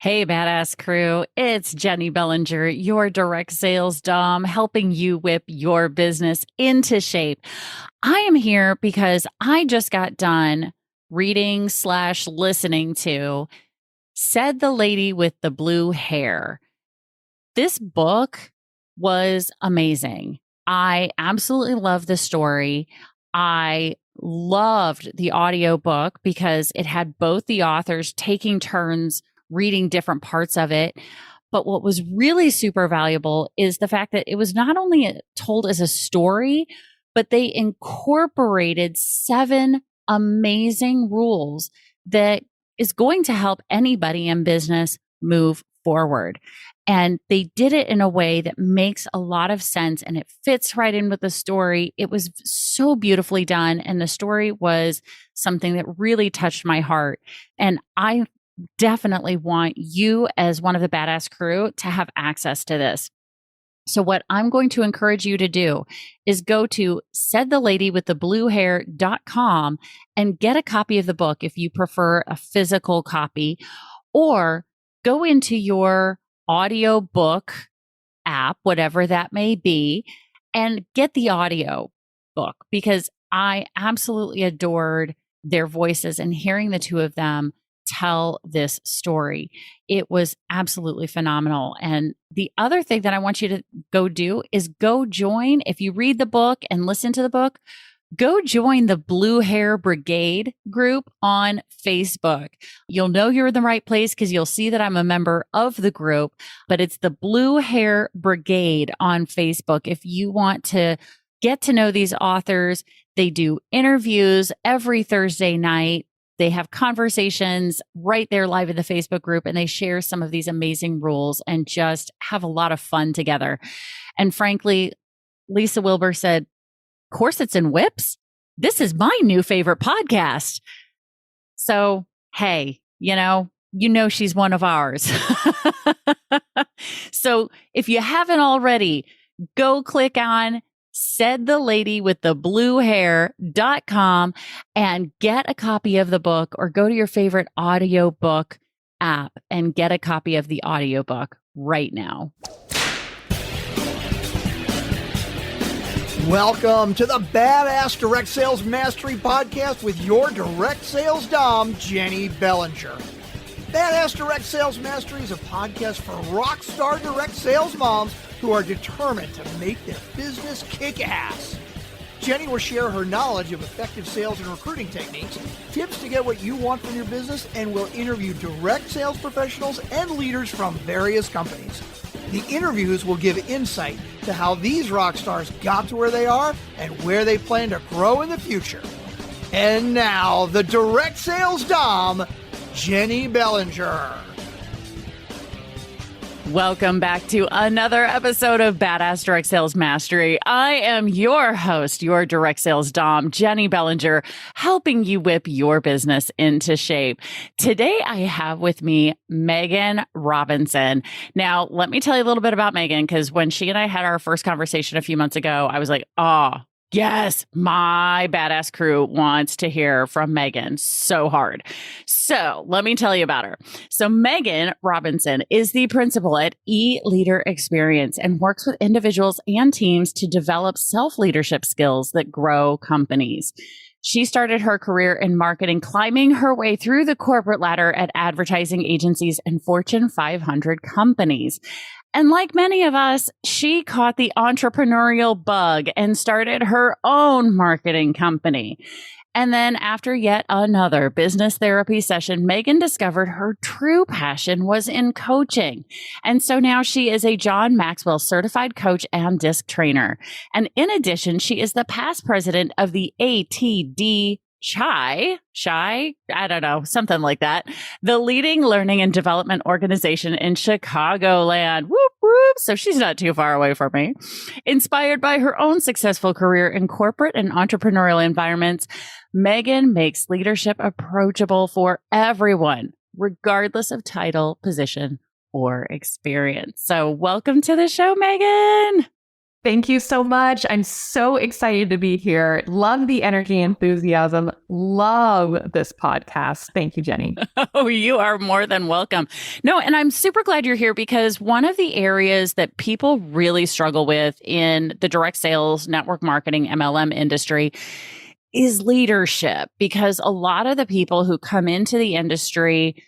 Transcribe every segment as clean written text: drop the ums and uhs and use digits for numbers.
Hey, badass crew. It's Jenny Bellinger, your direct sales dom, helping you whip your business into shape. I am here because I just got done reading/listening to Said the Lady with the Blue Hair. This book was amazing. I absolutely love the story. I loved the audiobook because it had both the authors taking turns reading different parts of it. But what was really super valuable is the fact that it was not only told as a story, but they incorporated 7 amazing rules that is going to help anybody in business move forward. And they did it in a way that makes a lot of sense and it fits right in with the story. It was so beautifully done. And the story was something that really touched my heart. And I definitely want you, as one of the badass crew, to have access to this. So what I'm going to encourage you to do is go to saidtheladywiththebluehair.com and get a copy of the book if you prefer a physical copy, or go into your audiobook app, whatever that may be, and get the audio book, because I absolutely adored their voices and hearing the two of them tell this story. It was absolutely phenomenal. And the other thing that I want you to go do is go join, if you read the book and listen to the book, go join the Blue Hair Brigade group on Facebook. You'll know you're in the right place because you'll see that I'm a member of the group, but it's the Blue Hair Brigade on Facebook. If you want to get to know these authors, they do interviews every Thursday night. They have conversations right there live in the Facebook group, and they share some of these amazing rules and just have a lot of fun together. And frankly, Lisa Wilbur said, "Corsets and whips? This is my new favorite podcast." So, hey, you know she's one of ours. So if you haven't already, go click on saidtheladywiththebluehair.com and get a copy of the book, or go to your favorite audiobook app and get a copy of the audiobook right now. Welcome to the Badass Direct Sales Mastery Podcast with your direct sales dom, Jenny Bellinger. Badass Direct Sales Mastery is a podcast for rock star direct sales moms who are determined to make their business kick ass. Jenny will share her knowledge of effective sales and recruiting techniques, tips to get what you want from your business, and will interview direct sales professionals and leaders from various companies. The interviews will give insight to how these rock stars got to where they are and where they plan to grow in the future. And now, the direct sales dom, Jenny Bellinger. Welcome back to another episode of Badass Direct Sales Mastery. I am your host, your direct sales dom, Jenny Bellinger, helping you whip your business into shape. Today, I have with me Megan Robinson. Now, let me tell you a little bit about Megan, because when she and I had our first conversation a few months ago, I was like, yes, my badass crew wants to hear from Megan so hard. So let me tell you about her. So Megan Robinson is the principal at E-Leader Experience and works with individuals and teams to develop self-leadership skills that grow companies. She started her career in marketing, climbing her way through the corporate ladder at advertising agencies and Fortune 500 companies. And like many of us, she caught the entrepreneurial bug and started her own marketing company. And then after yet another business therapy session, Megan discovered her true passion was in coaching. And so now she is a John Maxwell certified coach and disc trainer. And in addition, she is the past president of the ATDChi, I don't know, something like that, the leading learning and development organization in Chicagoland. Whoop, whoop. So she's not too far away from me. Inspired by her own successful career in corporate and entrepreneurial environments, Megan makes leadership approachable for everyone, regardless of title, position, or experience. So welcome to the show, Megan. Thank you so much. I'm so excited to be here. Love the energy and enthusiasm. Love this podcast. Thank you, Jenny. Oh, you are more than welcome. No, and I'm super glad you're here because one of the areas that people really struggle with in the direct sales, network marketing, MLM industry is leadership, because a lot of the people who come into the industry,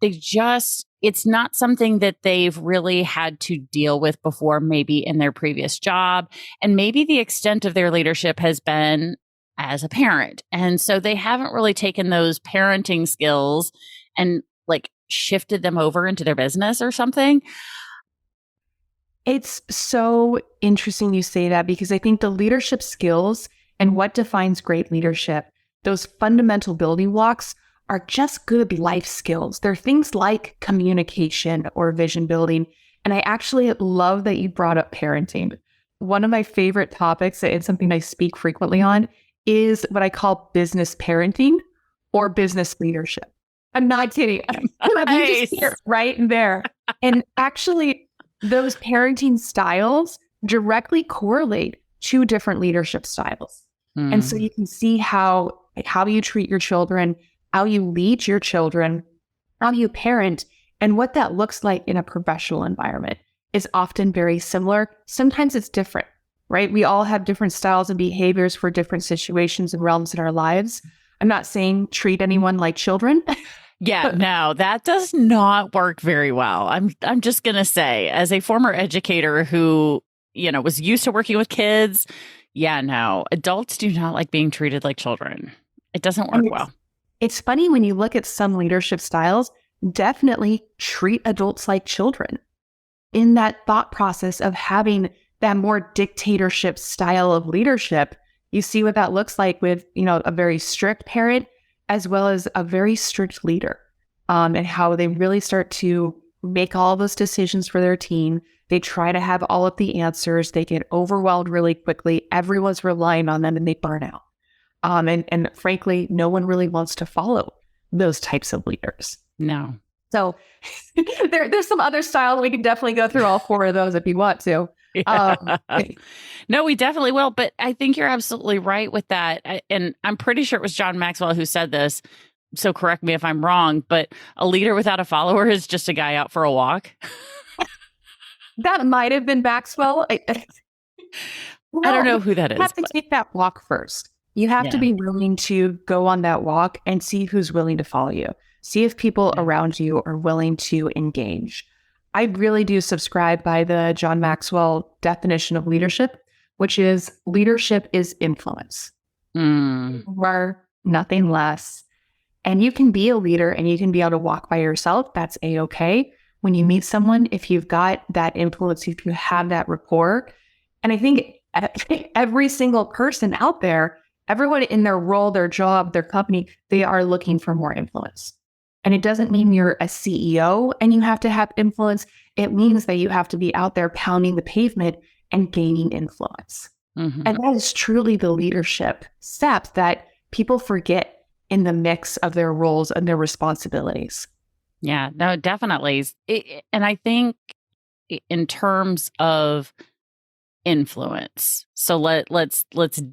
it's not something that they've really had to deal with before, maybe in their previous job. And maybe the extent of their leadership has been as a parent. And so they haven't really taken those parenting skills and like shifted them over into their business or something. It's so interesting you say that, because I think the leadership skills and what defines great leadership, those fundamental building blocks, are just good life skills. They're things like communication or vision building. And I actually love that you brought up parenting. One of my favorite topics, and something I speak frequently on, is what I call business parenting or business leadership. I'm not kidding. Nice. Right there. And actually, those parenting styles directly correlate to different leadership styles. And so you can see how you treat your children, how you lead your children, how you parent, and what that looks like in a professional environment is often very similar. Sometimes it's different, right? We all have different styles and behaviors for different situations and realms in our lives. I'm not saying treat anyone like children. Yeah, no, that does not work very well. I'm just going to say, as a former educator who, was used to working with kids, yeah, no, adults do not like being treated like children. It doesn't work well. It's funny when you look at some leadership styles, definitely treat adults like children. In that thought process of having that more dictatorship style of leadership, you see what that looks like with, a very strict parent as well as a very strict leader, and how they really start to make all those decisions for their team. They try to have all of the answers. They get overwhelmed really quickly. Everyone's relying on them and they burn out. And frankly, no one really wants to follow those types of leaders. No. So there's some other styles. We can definitely go through all four of those if you want to. Yeah. No, we definitely will. But I think you're absolutely right with that. And I'm pretty sure it was John Maxwell who said this. So correct me if I'm wrong, but a leader without a follower is just a guy out for a walk. That might have been Maxwell. I don't know who that is. You have to take that walk first. You have to be willing to go on that walk and see who's willing to follow you. See if people around you are willing to engage. I really do subscribe by the John Maxwell definition of leadership, which is leadership is influence. Or nothing less. And you can be a leader and you can be able to walk by yourself. That's A-okay. When you meet someone, if you've got that influence, if you have that rapport, and I think every single person out there, everyone in their role, their job, their company, they are looking for more influence. And it doesn't mean you're a CEO and you have to have influence. It means that you have to be out there pounding the pavement and gaining influence. And that is truly the leadership step that people forget in the mix of their roles and their responsibilities. Yeah, no, definitely. And I think in terms of influence, so let's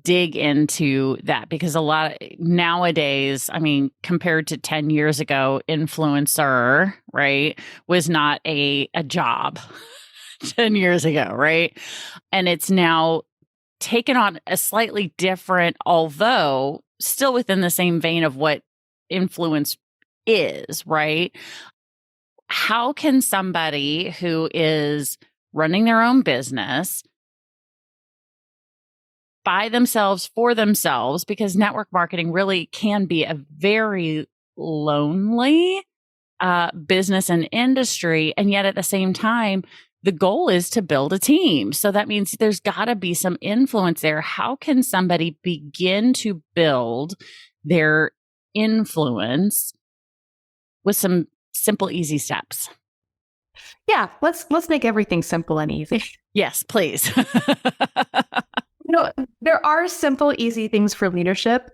dig into that, because a lot nowadays, I mean, compared to 10 years ago, influencer, right, was not a job 10 years ago, right? And it's now taken on a slightly different, although still within the same vein of what influence is, right? How can somebody who is running their own business by themselves, for themselves, because network marketing really can be a very lonely business and industry, and yet at the same time, the goal is to build a team. So that means there's got to be some influence there. How can somebody begin to build their influence with some simple, easy steps? Yeah, let's make everything simple and easy. Yes, please. There are simple, easy things for leadership.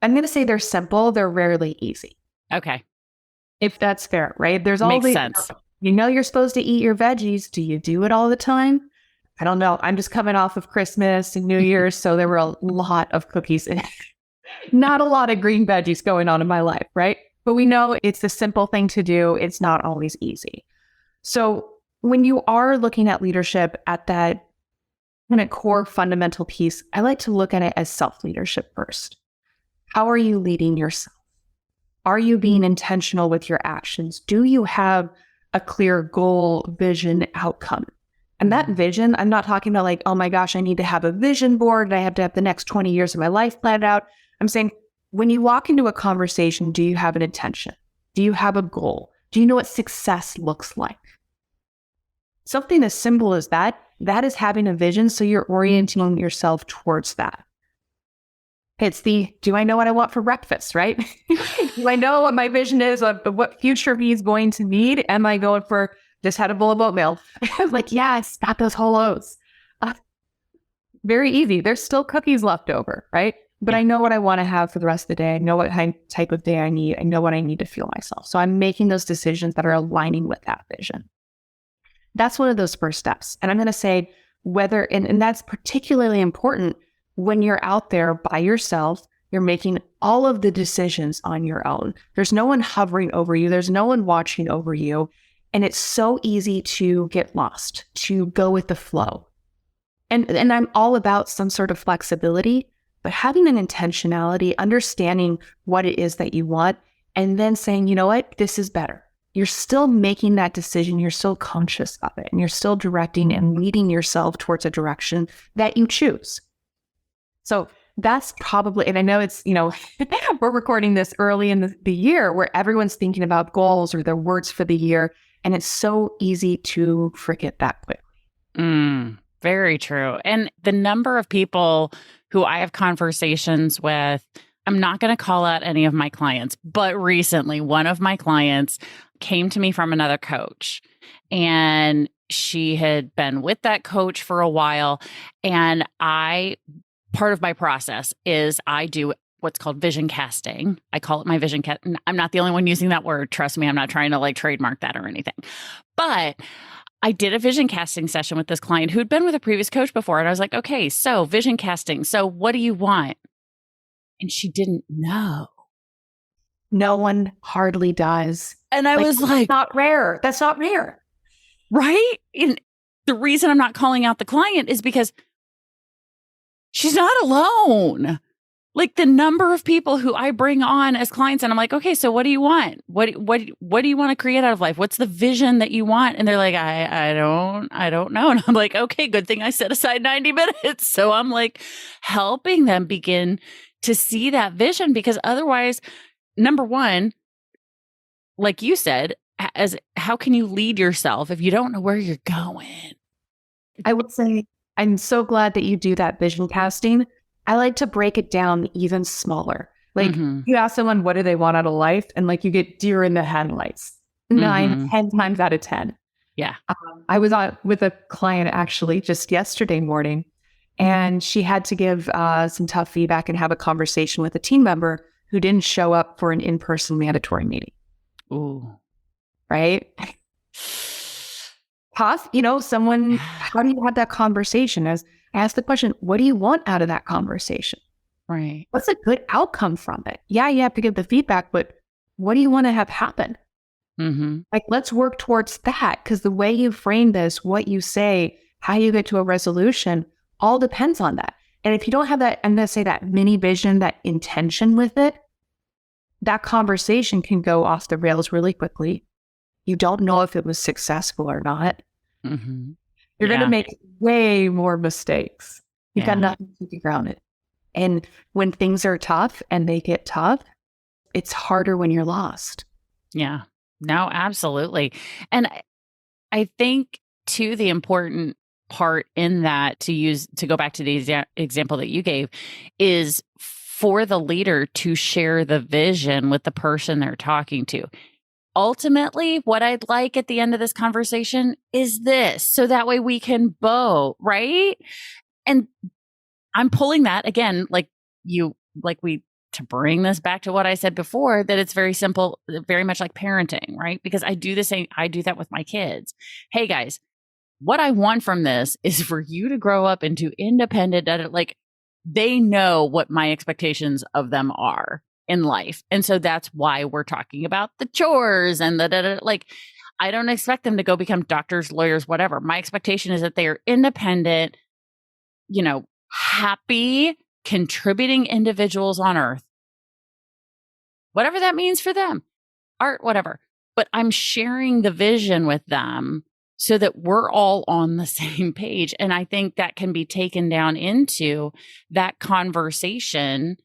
I'm going to say they're simple. They're rarely easy. Okay. If that's fair, right? There's all Makes sense. You're supposed to eat your veggies. Do you do it all the time? I don't know. I'm just coming off of Christmas and New Year's. So there were a lot of cookies and not a lot of green veggies going on in my life, right? But we know it's a simple thing to do. It's not always easy. So when you are looking at leadership at that kind of core fundamental piece, I like to look at it as self-leadership first. How are you leading yourself? Are you being intentional with your actions? Do you have a clear goal, vision, outcome? And that vision, I'm not talking about like, oh my gosh, I need to have a vision board and I have to have the next 20 years of my life planned out. I'm saying, when you walk into a conversation, do you have an intention? Do you have a goal? Do you know what success looks like? Something as simple as that is having a vision. So you're orienting yourself towards that. It's do I know what I want for breakfast, right? Do I know what my vision is of what future me is going to need? Am I going for just had a bowl of oatmeal? I was like, yes, got those whole oats. Very easy. There's still cookies left over, right? But I know what I want to have for the rest of the day. I know what type of day I need. I know what I need to feel myself. So I'm making those decisions that are aligning with that vision. That's one of those first steps. And I'm going to say whether, and that's particularly important when you're out there by yourself, you're making all of the decisions on your own. There's no one hovering over you. There's no one watching over you. And it's so easy to get lost, to go with the flow. And I'm all about some sort of flexibility, but having an intentionality, understanding what it is that you want, and then saying, you know what, this is better. You're still making that decision. You're still conscious of it, and you're still directing and leading yourself towards a direction that you choose. So that's probably, and I know it's, we're recording this early in the year where everyone's thinking about goals or their words for the year. And it's so easy to forget that quickly. Very true. And the number of people who I have conversations with, I'm not going to call out any of my clients, but recently one of my clients came to me from another coach, and she had been with that coach for a while. And part of my process is I do what's called vision casting. I call it my vision cast. I'm not the only one using that word. Trust me, I'm not trying to trademark that or anything. But I did a vision casting session with this client who'd been with a previous coach before. And I was like, okay, so vision casting. So what do you want? And she didn't know. No one hardly does. And I was like, that's not rare. That's not rare. Right? And the reason I'm not calling out the client is because she's not alone. The number of people who I bring on as clients, and I'm like, okay, so what do you want? What do you want to create out of life? What's the vision that you want? And they're like, I don't know. And I'm like, okay, good thing I set aside 90 minutes. So I'm helping them begin to see that vision, because otherwise, number one, like you said, how can you lead yourself if you don't know where you're going? I would say, I'm so glad that you do that vision casting. I like to break it down even smaller. You ask someone, what do they want out of life? And you get deer in the headlights, 9, 10 times out of 10. Yeah. I was on with a client actually just yesterday morning, and she had to give some tough feedback and have a conversation with a team member who didn't show up for an in-person mandatory meeting. Ooh. Right? Someone, how do you have that conversation? Ask the question, what do you want out of that conversation? Right. What's a good outcome from it? Yeah, you have to give the feedback, but what do you want to have happen? Let's work towards that, because the way you frame this, what you say, how you get to a resolution, all depends on that. And if you don't have that, I'm going to say that mini vision, that intention with it, that conversation can go off the rails really quickly. You don't know if it was successful or not. You're going to make way more mistakes. You've got nothing to keep you grounded. And when things are tough and they get tough, it's harder when you're lost. Yeah, no, absolutely. And I think too, the important part in that to go back to the example that you gave is for the leader to share the vision with the person they're talking to. Ultimately, what I'd like at the end of this conversation is this, so that way we can bow, right? And I'm pulling that again, to bring this back to what I said before, that it's very simple, very much like parenting, right? Because I do the same, I do that with my kids. Hey guys, what I want from this is for you to grow up into independent, like they know what my expectations of them are in life. And so that's why we're talking about the chores and like, I don't expect them to go become doctors, lawyers, whatever. My expectation is that they are independent, happy, contributing individuals on earth, whatever that means for them, art, whatever. But I'm sharing the vision with them so that we're all on the same page. And I think that can be taken down into that conversation,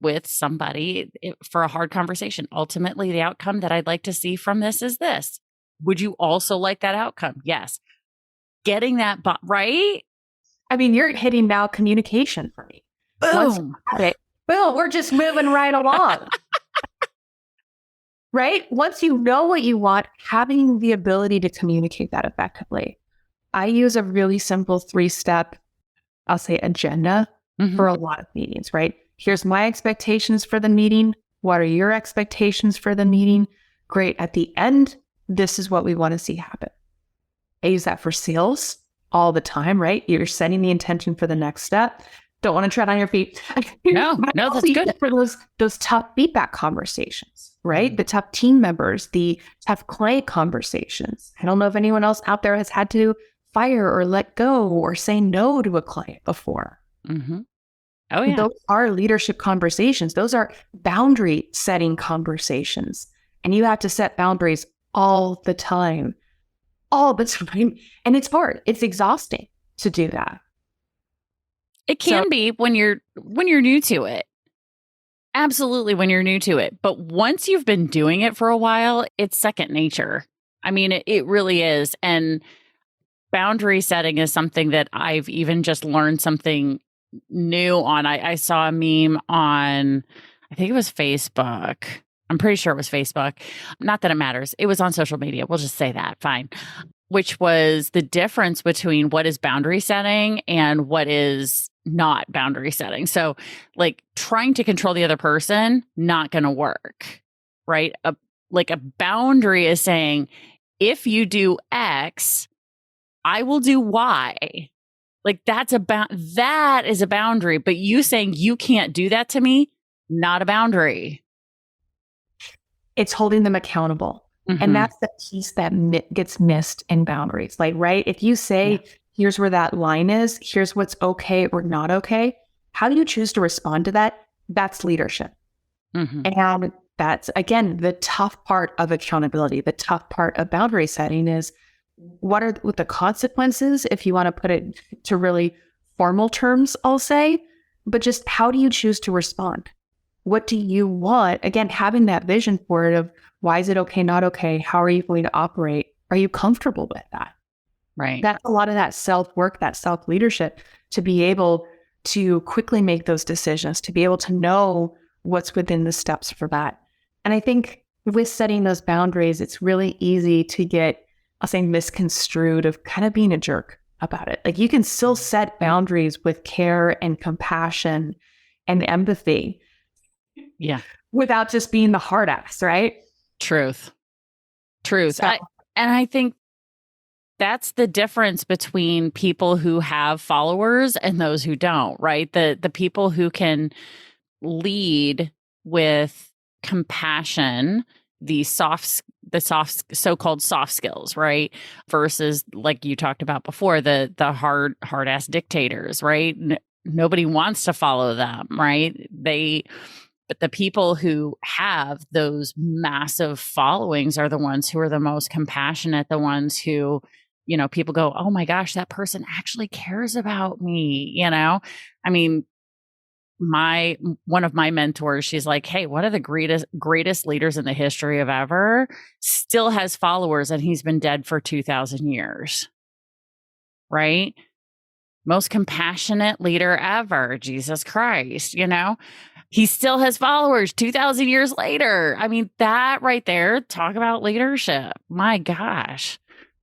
with somebody for a hard conversation. Ultimately, the outcome that I'd like to see from this is this. Would you also like that outcome? Yes. Getting that, right? I mean, you're hitting now communication for me. Boom. Boom. We're just moving right along. Right? Once you know what you want, having the ability to communicate that effectively. I use a really simple 3-step, I'll say, agenda for a lot of meetings, right? Here's my expectations for the meeting. What are your expectations for the meeting? Great. At the end, this is what we want to see happen. I use that for sales all the time, right? You're setting the intention for the next step. Don't want to tread on your feet. No, that's good. For those tough feedback conversations, right? The tough team members, the tough client conversations. I don't know if anyone else out there has had to fire or let go or say no to a client before. Mm-hmm. Oh, yeah. Those are leadership conversations. Those are boundary setting conversations. And you have to set boundaries all the time. And it's hard. It's exhausting to do that. It can be when you're new to it. Absolutely, when you're new to it. But once you've been doing it for a while, it's second nature. I mean, it really is. And boundary setting is something that I've even just learned something new on. I saw a meme on, I think it was Facebook. I'm pretty sure it was Facebook. Not that it matters. It was on social media. We'll just say that. Fine. Which was the difference between what is boundary setting and what is not boundary setting. So like trying to control the other person, not going to work, right? A boundary is saying, if you do X, I will do Y. Like that is a boundary. But you saying you can't do that to me, not a boundary. It's holding them accountable. Mm-hmm. And that's the piece that gets missed in boundaries. Like, right? If you say, here's where that line is, here's what's okay or not okay, how do you choose to respond to that? That's leadership. Mm-hmm. And that's, again, the tough part of accountability. The tough part of boundary setting is, what are the consequences, if you want to put it to really formal terms, I'll say, but just how do you choose to respond? What do you want? Again, having that vision for it of why is it okay, not okay? How are you going to operate? Are you comfortable with that? Right. That's a lot of that self-work, that self-leadership, to be able to quickly make those decisions, to be able to know what's within the steps for that. And I think with setting those boundaries, it's really easy to get, I'll say, misconstrued of kind of being a jerk about it. Like you can still set boundaries with care and compassion and empathy. Yeah. Without just being the hard ass, right? Truth. So, I think that's the difference between people who have followers and those who don't, right? The people who can lead with compassion, the so-called soft skills, right? Versus, like you talked about before, the hard ass dictators, right? Nobody wants to follow them, right? But the people who have those massive followings are the ones who are the most compassionate, the ones who, people go, oh my gosh, that person actually cares about me. I mean, one of my mentors, she's like, hey, one of the greatest leaders in the history of ever still has followers, and he's been dead for 2,000 years. Right? Most compassionate leader ever, Jesus Christ, he still has followers 2,000 years later. I mean, that right there, talk about leadership. My gosh,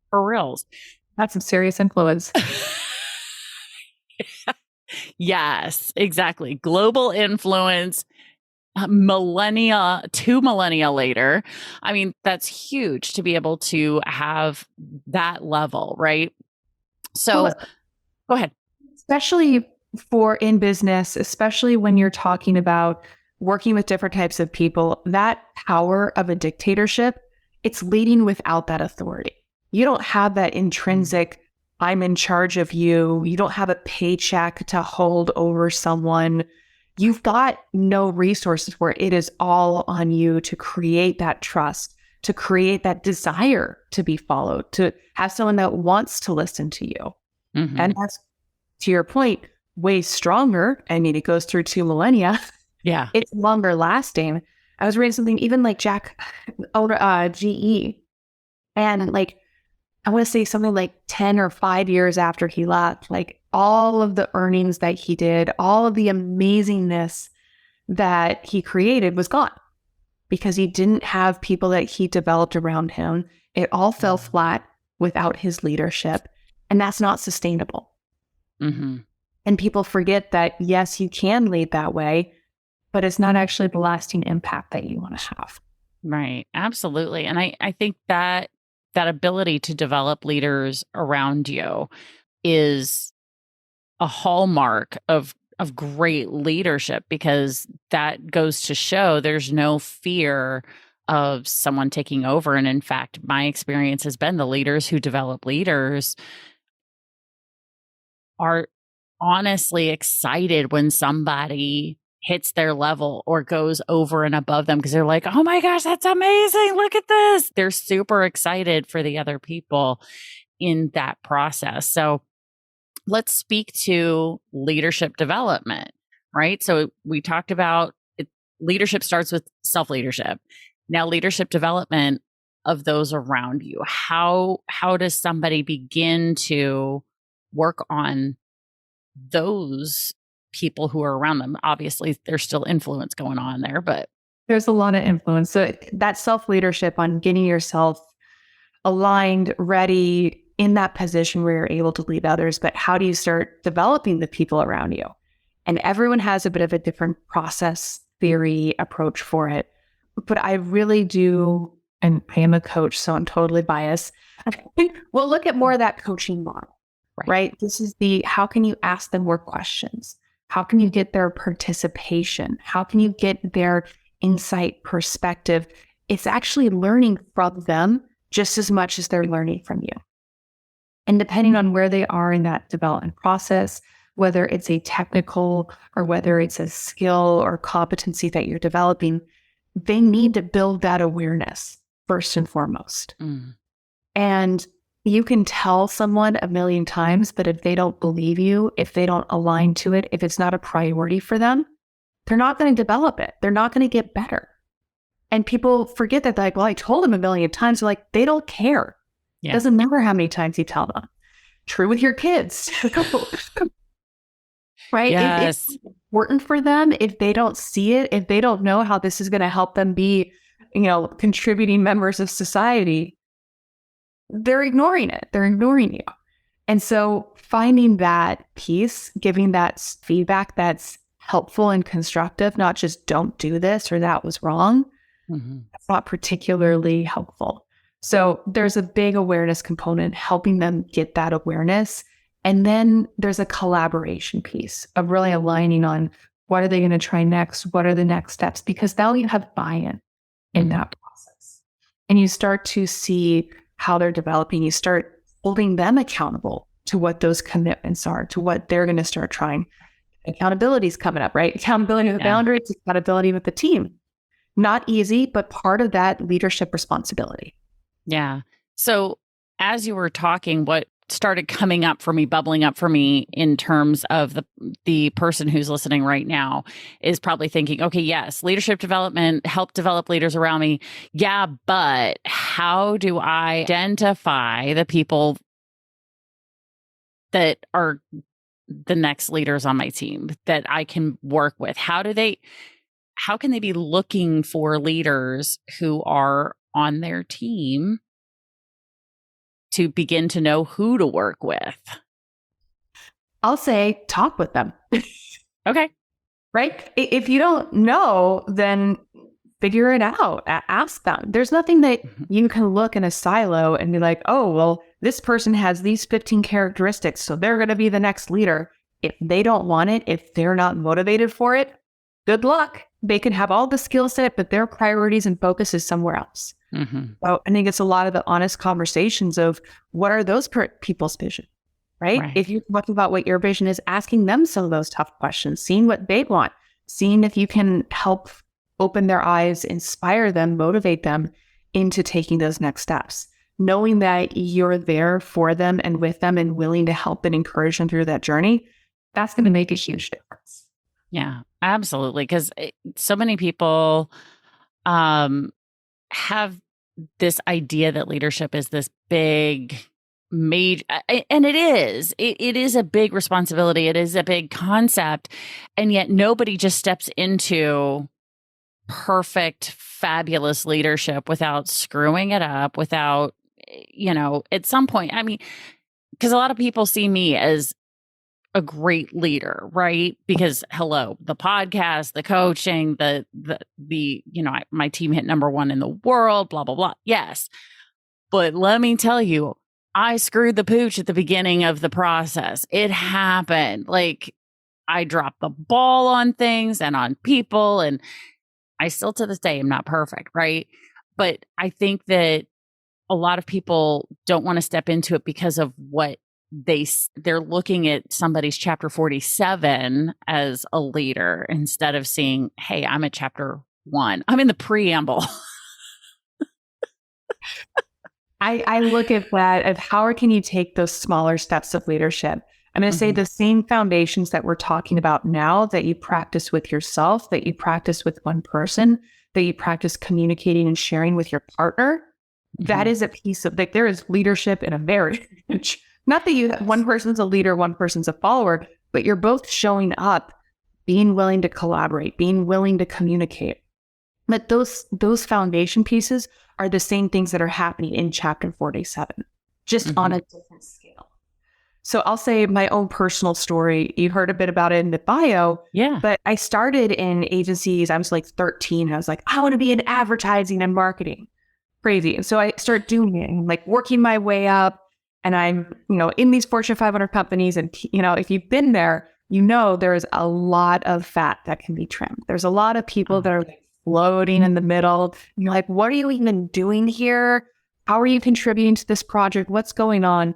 for reals. That's some serious influence. Yes, exactly. Global influence. millennia, 2 millennia later. I mean, that's huge to be able to have that level, right? So Well, go ahead. especially for in business, especially when you're talking about working with different types of people, that power of a dictatorship, it's leading without that authority. You don't have that intrinsic, I'm in charge of you. You don't have a paycheck to hold over someone. You've got no resources where it is all on you to create that trust, to create that desire to be followed, to have someone that wants to listen to you. Mm-hmm. And that's, to your point, way stronger. I mean, it goes through 2 millennia. Yeah. It's longer lasting. I was reading something, even like Jack, GE, and like, I want to say something like 10 or 5 years after he left, like all of the earnings that he did, all of the amazingness that he created was gone because he didn't have people that he developed around him. It all fell flat without his leadership, and that's not sustainable. Mm-hmm. And people forget that, yes, you can lead that way, but it's not actually the lasting impact that you want to have. Right. Absolutely. And I think that ability to develop leaders around you is a hallmark of great leadership, because that goes to show there's no fear of someone taking over. And in fact, my experience has been the leaders who develop leaders are honestly excited when somebody hits their level or goes over and above them, because they're like, oh my gosh, that's amazing. Look at this. They're super excited for the other people in that process. So let's speak to leadership development, right? So we talked about it, leadership starts with self-leadership. Now, leadership development of those around you. How does somebody begin to work on those people who are around them? Obviously, there's still influence going on there, but there's a lot of influence. So that self-leadership on getting yourself aligned, ready, in that position where you're able to lead others. But how do you start developing the people around you? And everyone has a bit of a different process, theory, approach for it. But I really do, and I am a coach, so I'm totally biased. We'll look at more of that coaching model, right? This is how can you ask them more questions? How can you get their participation? How can you get their insight, perspective? It's actually learning from them just as much as they're learning from you. And depending on where they are in that development process, whether it's a technical or whether it's a skill or competency that you're developing, they need to build that awareness first and foremost. And you can tell someone 1,000,000 times, but if they don't believe you, if they don't align to it, if it's not a priority for them, they're not going to develop it. They're not going to get better. And people forget that, like, well, I told them 1,000,000 times. They're like, they don't care. Yeah. It doesn't matter how many times you tell them. True with your kids. Right? Yes. It's important for them. If they don't see it, if they don't know how this is going to help them be, contributing members of society, they're ignoring it. They're ignoring you. And so finding that piece, giving that feedback that's helpful and constructive, not just don't do this or that was wrong, that's not particularly helpful. So there's a big awareness component, helping them get that awareness. And then there's a collaboration piece of really aligning on what are they going to try next? What are the next steps? Because now you have buy-in in that process. And you start to see how they're developing. You start holding them accountable to what those commitments are, to what they're going to start trying. Accountability is coming up, right? Accountability with the boundaries, accountability with the team. Not easy, but part of that leadership responsibility. Yeah. So as you were talking, what started coming up for me, bubbling up for me in terms of the person who's listening right now is probably thinking, okay, yes, leadership development, help develop leaders around me. Yeah, but how do I identify the people that are the next leaders on my team that I can work with? How can they be looking for leaders who are on their team to begin to know who to work with? I'll say talk with them. Okay. right? If you don't know, then figure it out. Ask them. There's nothing that you can look in a silo and be like, oh, well, this person has these 15 characteristics, so they're going to be the next leader. If they don't want it, if they're not motivated for it, good luck. They can have all the skill set, but their priorities and focus is somewhere else. So I think it's a lot of the honest conversations of what are those people's vision, right? If you're talking about what your vision is, asking them some of those tough questions, seeing what they want, seeing if you can help open their eyes, inspire them, motivate them into taking those next steps, knowing that you're there for them and with them and willing to help and encourage them through that journey. That's going to make a huge difference. Yeah, absolutely. Because so many people have this idea that leadership is this big, major, and it is. It is a big responsibility. It is a big concept. And yet nobody just steps into perfect, fabulous leadership without screwing it up, without, at some point, I mean, because a lot of people see me as a great leader, right? Because the podcast, the coaching, my team hit #1 in the world, blah, blah, blah. Yes. But let me tell you, I screwed the pooch at the beginning of the process. It happened. Like, I dropped the ball on things and on people, and I still to this day am not perfect, right? But I think that a lot of people don't want to step into it because of what they're looking at somebody's chapter 47 as a leader instead of seeing, hey, I'm at chapter 1. I'm in the preamble. I look at that of how can you take those smaller steps of leadership? I'm going to say the same foundations that we're talking about now that you practice with yourself, that you practice with one person, that you practice communicating and sharing with your partner. That is a piece of, like, there is leadership in a marriage. Not that one person's a leader, one person's a follower, but you're both showing up, being willing to collaborate, being willing to communicate. But those foundation pieces are the same things that are happening in chapter 47, just on a different scale. So I'll say my own personal story. You heard a bit about it in the bio. Yeah. But I started in agencies. I was like 13. And I was like, I want to be in advertising and marketing. Crazy. And so I started doing it and like working my way up. And I'm, in these Fortune 500 companies. And, if you've been there, there's a lot of fat that can be trimmed. There's a lot of people that are floating in the middle. And you're like, what are you even doing here? How are you contributing to this project? What's going on?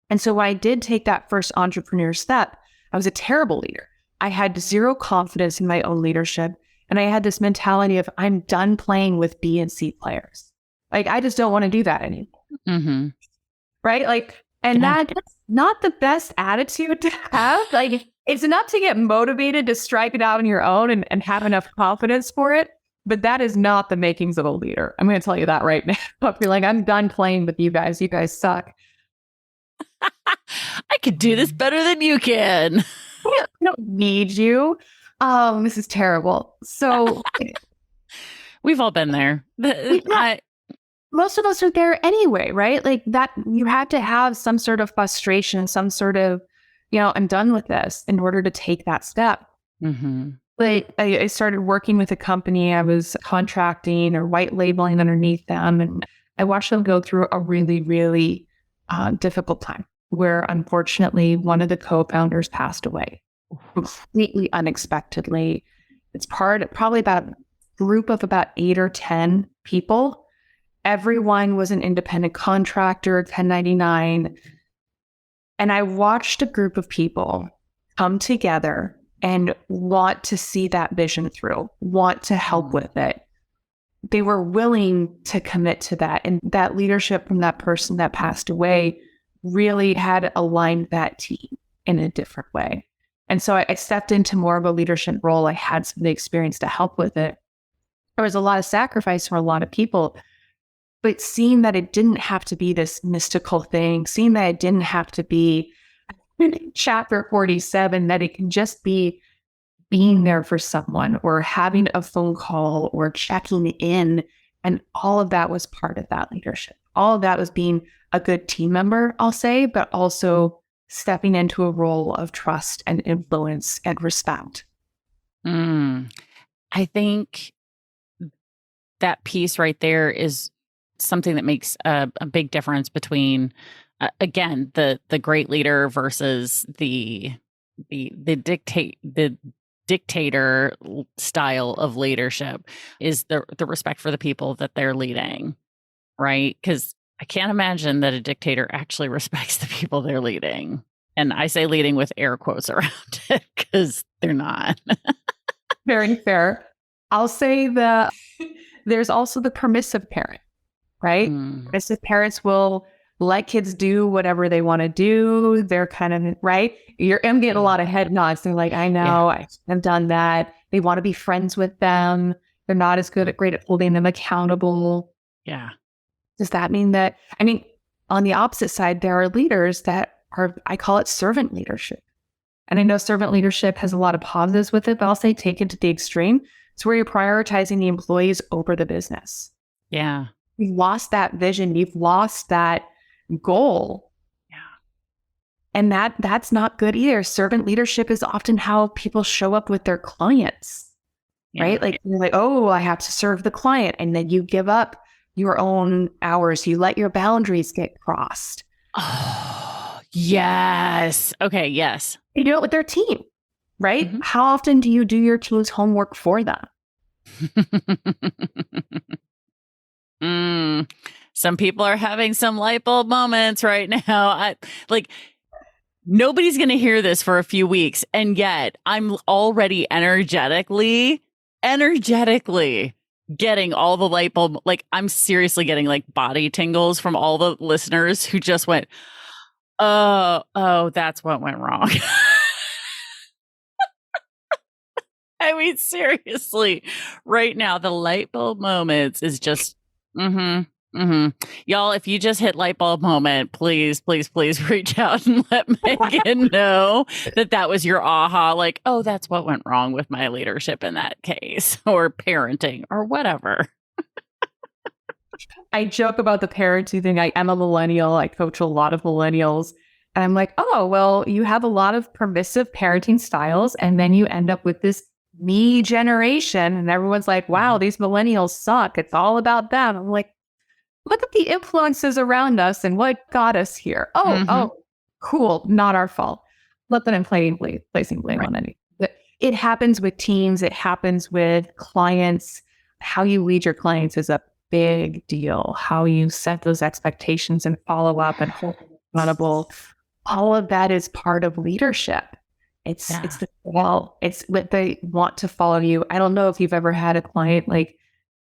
And so when I did take that first entrepreneur step, I was a terrible leader. I had zero confidence in my own leadership. And I had this mentality of, I'm done playing with B and C players. Like, I just don't want to do that anymore. Right? Like, and that's not the best attitude to have. Like, it's enough to get motivated to strike it out on your own and have enough confidence for it. But that is not the makings of a leader. I'm going to tell you that right now. I'll be like, I'm done playing with you guys. You guys suck. I could do this better than you can. I don't need you. This is terrible. So we've all been there. Most of us are there anyway, right? Like that, you had to have some sort of frustration, some sort of, I'm done with this in order to take that step. But I started working with a company. I was contracting or white labeling underneath them. And I watched them go through a really, really difficult time where unfortunately one of the co-founders passed away completely unexpectedly. It's probably about a group of about 8 or 10 people. Everyone was an independent contractor, 1099. And I watched a group of people come together and want to see that vision through, want to help with it. They were willing to commit to that. And that leadership from that person that passed away really had aligned that team in a different way. And so I stepped into more of a leadership role. I had some of the experience to help with it. There was a lot of sacrifice for a lot of people. But seeing that it didn't have to be this mystical thing, seeing that it didn't have to be chapter 47, that it can just be being there for someone or having a phone call or checking in. And all of that was part of that leadership. All of that was being a good team member, I'll say, but also stepping into a role of trust and influence and respect. Mm. I think that piece right there is something that makes a big difference between, again, the great leader versus the dictator style of leadership, is the respect for the people that they're leading, right? Because I can't imagine that a dictator actually respects the people they're leading. And I say leading with air quotes around it because they're not. Very fair. I'll say that there's also the permissive parent, right? Permissive parents will let kids do whatever they want to do. They're kind of, right? I'm getting a lot of head nods. They're like, I know, I've done that. They want to be friends with them. They're not as great at holding them accountable. Yeah. Does that mean that, I mean, on the opposite side, there are leaders that are, I call it servant leadership. And I know servant leadership has a lot of positives with it, but I'll say take it to the extreme. It's where you're prioritizing the employees over the business. Yeah. You've lost that vision. You've lost that goal. Yeah. And that's not good either. Servant leadership is often how people show up with their clients, right? Like, you're like, oh, I have to serve the client. And then you give up your own hours. You let your boundaries get crossed. Oh, yes. Okay. Yes. You do it with their team, right? Mm-hmm. How often do you do your team's homework for them? Some people are having some light bulb moments right now. Nobody's going to hear this for a few weeks. And yet I'm already energetically getting all the light bulb. Like, I'm seriously getting like body tingles from all the listeners who just went, oh, that's what went wrong. I mean, seriously, right now, the light bulb moments is just, Y'all, if you just hit light bulb moment, please reach out and let Megan know that was your aha. Like, oh, that's what went wrong with my leadership in that case, or parenting, or whatever. I joke about the parenting thing. I am a millennial. I coach a lot of millennials. And I'm like, oh, well, you have a lot of permissive parenting styles. And then you end up with this me generation. And everyone's like, wow, these millennials suck. It's all about them. I'm like, look at the influences around us and what got us here. Oh, cool. Not our fault. Let them placing blame on any. It happens with teams. It happens with clients. How you lead your clients is a big deal. How you set those expectations and follow up and hold them accountable. All of that is part of leadership. It's what they want to follow you. I don't know if you've ever had a client like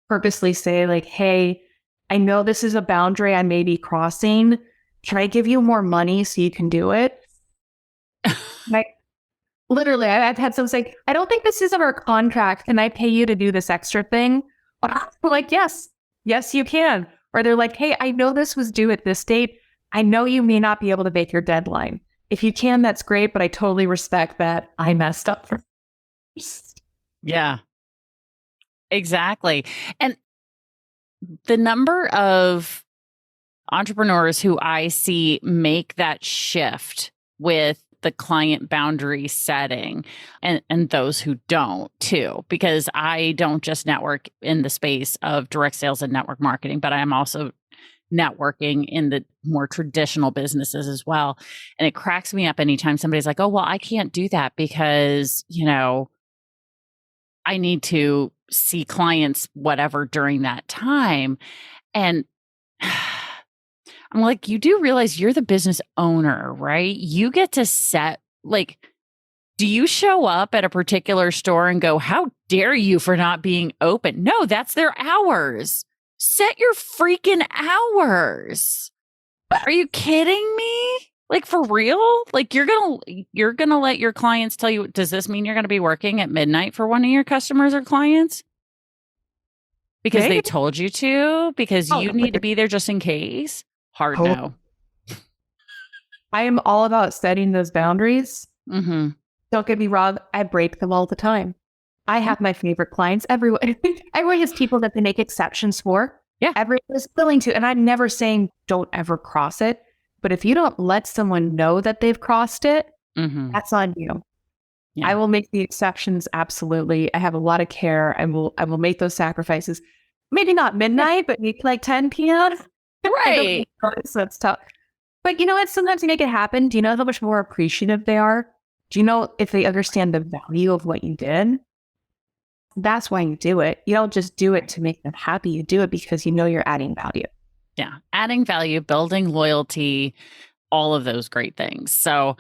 purposely say like, hey, I know this is a boundary I may be crossing. Can I give you more money so you can do it? Literally, I've had someone say, I don't think this is in our contract. Can I pay you to do this extra thing? But I'm like, yes, you can. Or they're like, hey, I know this was due at this date. I know you may not be able to make your deadline. If you can, that's great. But I totally respect that I messed up first. Yeah, exactly. And the number of entrepreneurs who I see make that shift with the client boundary setting and those who don't too, because I don't just network in the space of direct sales and network marketing, but I'm also networking in the more traditional businesses as well. And it cracks me up anytime somebody's like, oh, well, I can't do that because, I need to see clients, whatever, during that time. And I'm like, you do realize you're the business owner, right? You get to set, like, do you show up at a particular store and go, how dare you for not being open? No, that's their hours. Set your freaking hours. Are you kidding me? Like, for real? Like, you're gonna let your clients tell you, does this mean you're going to be working at midnight for one of your customers or clients? Because they told you to? Because you need to be there just in case? Hard no. I am all about setting those boundaries. Mm-hmm. Don't get me wrong. I break them all the time. I have my favorite clients. Everyone has people that they make exceptions for. Yeah. Everyone is willing to. And I'm never saying don't ever cross it. But if you don't let someone know that they've crossed it, that's on you. I will make the exceptions. Absolutely. I have a lot of care. I will make those sacrifices. Maybe not midnight, but maybe like 10 p.m. Right. So it's tough. But you know what? Sometimes you make it happen. Do you know how much more appreciative they are? Do you know if they understand the value of what you did? That's why you do it. You don't just do it to make them happy. You do it because you know you're adding value. Yeah. Adding value, building loyalty, all of those great things. So,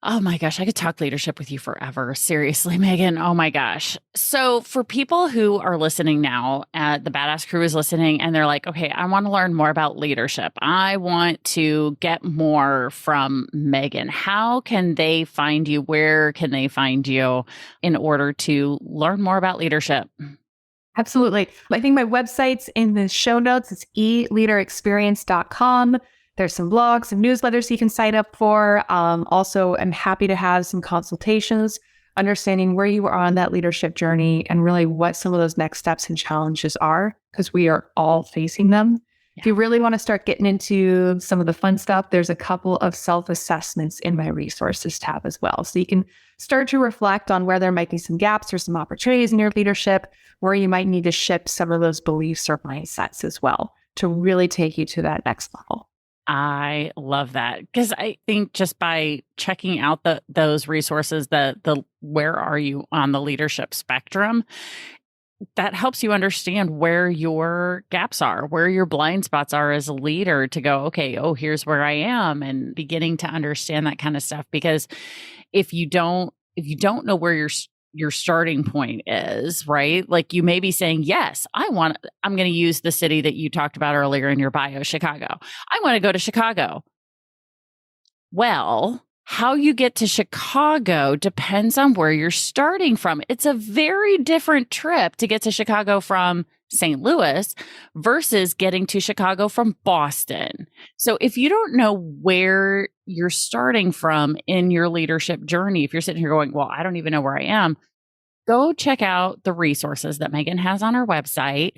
oh my gosh, I could talk leadership with you forever. Seriously, Megan. Oh my gosh. So for people who are listening now, the Badass Crew is listening and they're like, okay, I want to learn more about leadership. I want to get more from Megan. How can they find you? Where can they find you in order to learn more about leadership? Absolutely. I think my website's in the show notes. It's eleaderexperience.com. There's some blogs, some newsletters you can sign up for. Also, I'm happy to have some consultations, understanding where you are on that leadership journey and really what some of those next steps and challenges are, because we are all facing them. Yeah. If you really want to start getting into some of the fun stuff, there's a couple of self-assessments in my resources tab as well. So you can start to reflect on where there might be some gaps or some opportunities in your leadership, where you might need to shift some of those beliefs or mindsets as well to really take you to that next level. I love that, because I think just by checking out those resources, the where are you on the leadership spectrum, that helps you understand where your gaps are, where your blind spots are as a leader, to go, okay, oh, here's where I am, and beginning to understand that kind of stuff. Because if you don't know where your starting point is, right? Like you may be saying, yes, I'm going to use the city that you talked about earlier in your bio, Chicago. I want to go to Chicago. Well, how you get to Chicago depends on where you're starting from. It's a very different trip to get to Chicago from St. Louis versus getting to Chicago from Boston. So if you don't know where you're starting from in your leadership journey, if you're sitting here going, well, I don't even know where I am, go check out the resources that Megan has on her website.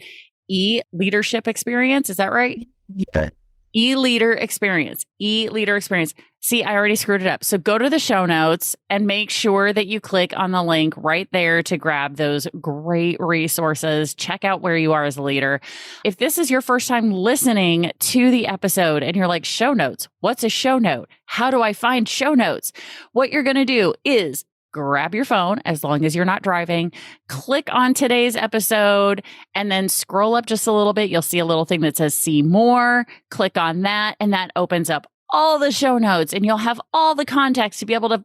Leadership Experience. Is that right? Yeah. E-Leader Experience. E-Leader Experience. See, I already screwed it up. So go to the show notes and make sure that you click on the link right there to grab those great resources. Check out where you are as a leader. If this is your first time listening to the episode and you're like, show notes, what's a show note? How do I find show notes? What you're going to do is grab your phone, as long as you're not driving, click on today's episode, and then scroll up just a little bit. You'll see a little thing that says see more. Click on that, and that opens up all the show notes, and you'll have all the context to be able to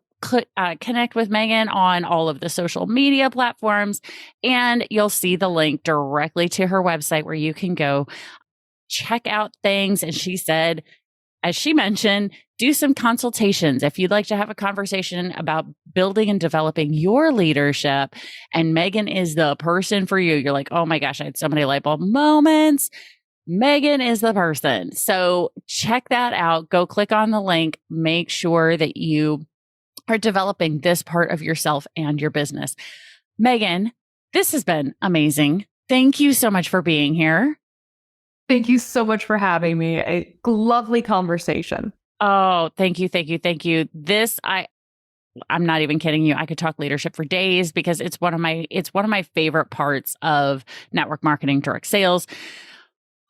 connect with Megan on all of the social media platforms. And you'll see the link directly to her website where you can go check out things. And she said, as she mentioned, do some consultations if you'd like to have a conversation about building and developing your leadership. And Megan is the person for you. You're like, oh my gosh, I had so many light bulb moments. Megan is the person. So check that out. Go click on the link. Make sure that you are developing this part of yourself and your business. Megan, this has been amazing. Thank you so much for being here. Thank you so much for having me. A lovely conversation. Oh, thank you. Thank you. Thank you. I'm not even kidding you. I could talk leadership for days, because it's one of my favorite parts of network marketing, direct sales.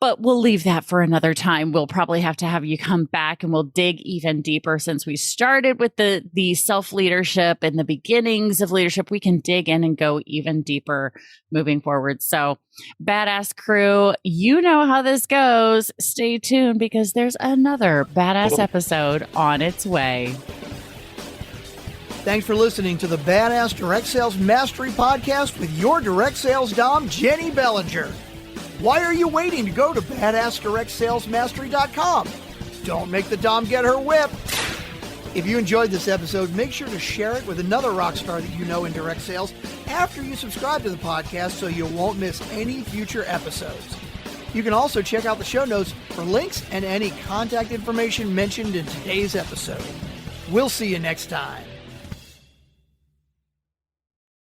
But we'll leave that for another time. We'll probably have to have you come back and we'll dig even deeper. Since we started with the self-leadership and the beginnings of leadership, we can dig in and go even deeper moving forward. So Badass Crew, you know how this goes. Stay tuned, because there's another badass episode on its way. Thanks for listening to the Badass Direct Sales Mastery Podcast with your direct sales dom, Jenny Bellinger. Why are you waiting to go to badassdirectsalesmastery.com? Don't make the dom get her whip. If you enjoyed this episode, make sure to share it with another rock star that you know in direct sales after you subscribe to the podcast, so you won't miss any future episodes. You can also check out the show notes for links and any contact information mentioned in today's episode. We'll see you next time.